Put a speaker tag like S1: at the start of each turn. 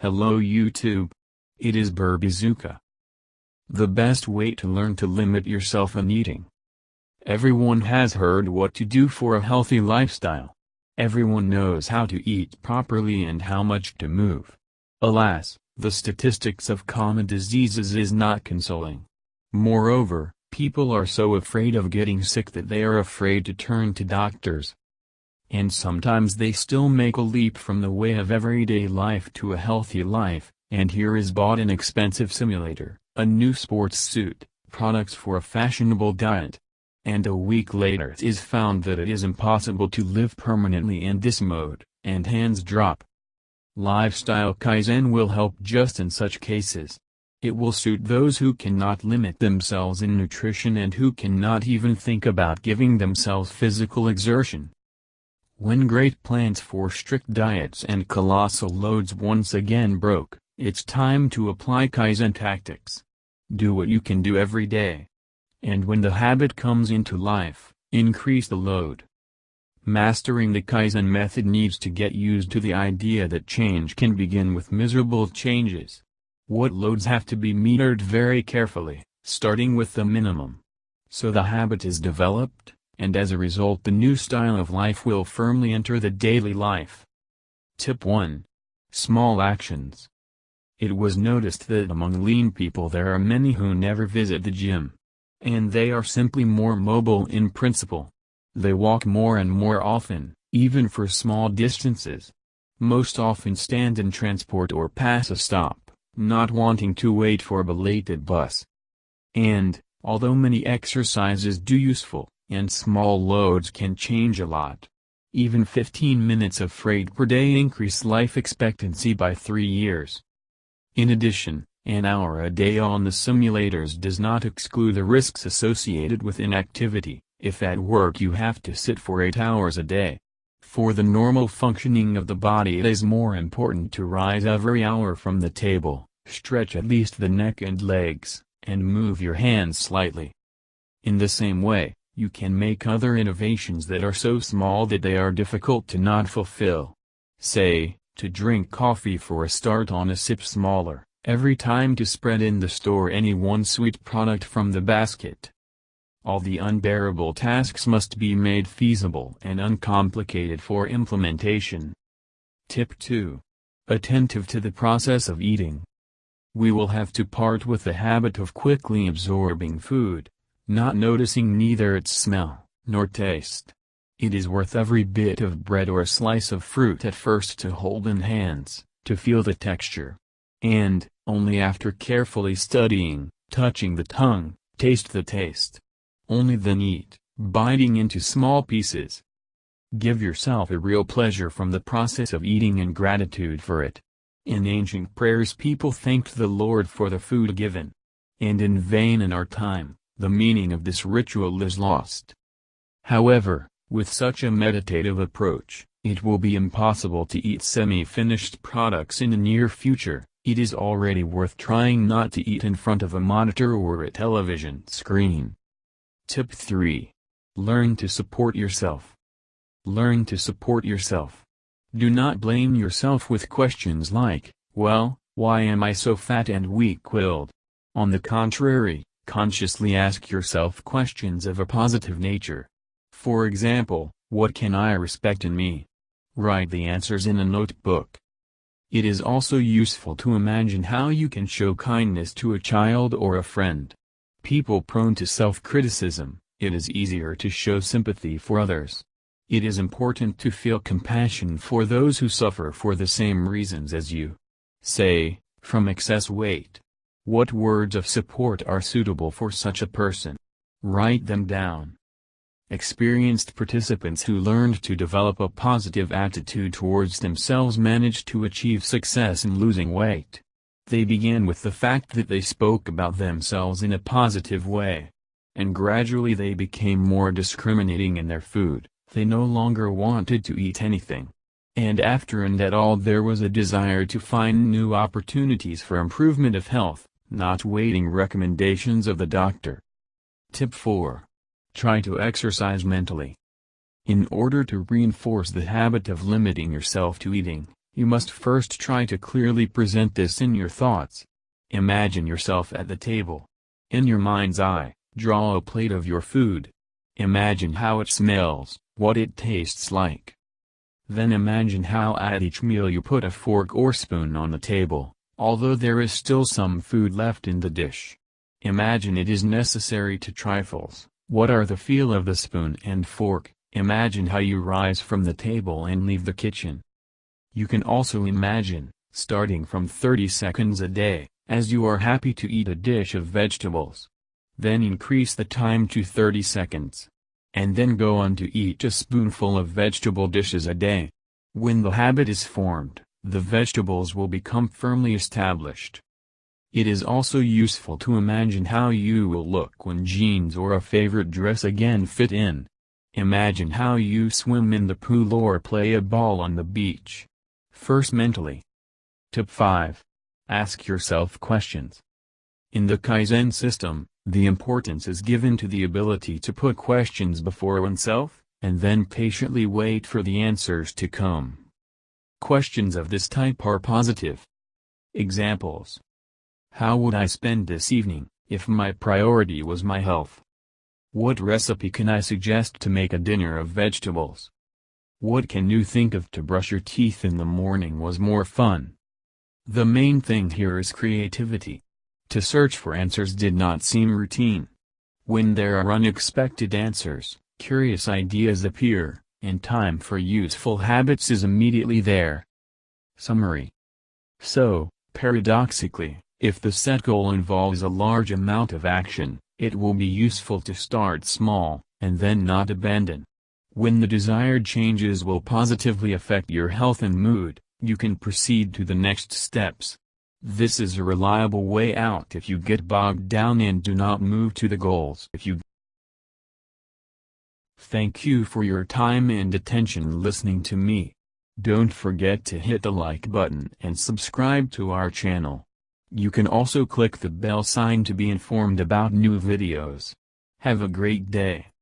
S1: Hello YouTube. It is Burbizuka. The best way to learn to limit yourself in eating. Everyone has heard what to do for a healthy lifestyle. Everyone knows how to eat properly and how much to move. Alas, the statistics of common diseases is not consoling. Moreover, people are so afraid of getting sick that they are afraid to turn to doctors. And sometimes they still make a leap from the way of everyday life to a healthy life, and here is bought an expensive simulator, a new sports suit, products for a fashionable diet. And a week later it is found that it is impossible to live permanently in this mode, and hands drop. Lifestyle Kaizen will help just in such cases. It will suit those who cannot limit themselves in nutrition and who cannot even think about giving themselves physical exertion. When great plans for strict diets and colossal loads once again broke, it's time to apply Kaizen tactics. Do what you can do every day. And when the habit comes into life, increase the load. Mastering the Kaizen method needs to get used to the idea that change can begin with miserable changes. What loads have to be metered very carefully, starting with the minimum. So the habit is developed, and as a result the new style of life will firmly enter the daily life. Tip 1. Small actions. It was noticed that among lean people there are many who never visit the gym. And they are simply more mobile in principle. They walk more and more often, even for small distances. Most often stand in transport or pass a stop, not wanting to wait for a belated bus. And, although many exercises do useful, and small loads can change a lot. Even 15 minutes of freight per day increase life expectancy by 3 years. In addition, an hour a day on the simulators does not exclude the risks associated with inactivity, if at work you have to sit for 8 hours a day. For the normal functioning of the body it is more important to rise every hour from the table, stretch at least the neck and legs, and move your hands slightly. In the same way, you can make other innovations that are so small that they are difficult to not fulfill. Say, to drink coffee for a start on a sip smaller, every time to spread in the store any one sweet product from the basket. All the unbearable tasks must be made feasible and uncomplicated for implementation. Tip 2. Attentive to the process of eating. We will have to part with the habit of quickly absorbing food, not noticing neither its smell, nor taste. It is worth every bit of bread or slice of fruit at first to hold in hands, to feel the texture. And, only after carefully studying, touching the tongue, taste the taste. Only then eat, biting into small pieces. Give yourself a real pleasure from the process of eating and gratitude for it. In ancient prayers people thanked the Lord for the food given. And in vain in our time, the meaning of this ritual is lost. However, with such a meditative approach, it will be impossible to eat semi-finished products in the near future. It is already worth trying not to eat in front of a monitor or a television screen. Tip 3. Learn to support yourself. Learn to support yourself. Do not blame yourself with questions like, well, why am I so fat and weak-willed? On the contrary, consciously ask yourself questions of a positive nature. For example, what can I respect in me? Write the answers in a notebook. It is also useful to imagine how you can show kindness to a child or a friend. People prone to self-criticism, it is easier to show sympathy for others. It is important to feel compassion for those who suffer for the same reasons as you. Say, from excess weight. What words of support are suitable for such a person? Write them down. Experienced participants who learned to develop a positive attitude towards themselves managed to achieve success in losing weight. They began with the fact that they spoke about themselves in a positive way. And gradually they became more discriminating in their food, they no longer wanted to eat anything. And after that all there was a desire to find new opportunities for improvement of health, not waiting recommendations of the doctor. Tip 4. Try to exercise mentally. In order to reinforce the habit of limiting yourself to eating, You must first try to clearly present this in your thoughts. Imagine yourself at the table. In your mind's eye, draw a plate of your food. Imagine how it smells, what it tastes like. Then imagine how at each meal you put a fork or spoon on the table, although there is still some food left in the dish. Imagine it is necessary to trifles. What are the feel of the spoon and fork? Imagine how you rise from the table and leave the kitchen. You can also imagine, starting from 30 seconds a day, as you are happy to eat a dish of vegetables. Then increase the time to 30 seconds. And then go on to eat a spoonful of vegetable dishes a day. When the habit is formed, the vegetables will become firmly established. It is also useful to imagine how you will look when jeans or a favorite dress again fit in. Imagine how you swim in the pool or play a ball on the beach. First mentally. Tip 5. Ask yourself questions. In the Kaizen system, the importance is given to the ability to put questions before oneself, and then patiently wait for the answers to come. Questions of this type are positive. Examples. How would I spend this evening, if my priority was my health? What recipe can I suggest to make a dinner of vegetables? What can you think of to brush your teeth in the morning was more fun? The main thing here is creativity. To search for answers did not seem routine. When there are unexpected answers, curious ideas appear, and time for useful habits is immediately there. Summary. So, paradoxically, if the set goal involves a large amount of action, it will be useful to start small, and then not abandon. When the desired changes will positively affect your health and mood, you can proceed to the next steps. This is a reliable way out if you get bogged down and do not move to the goals. Thank you for your time and attention listening to me. Don't forget to hit the like button and subscribe to our channel. You can also click the bell sign to be informed about new videos. Have a great day.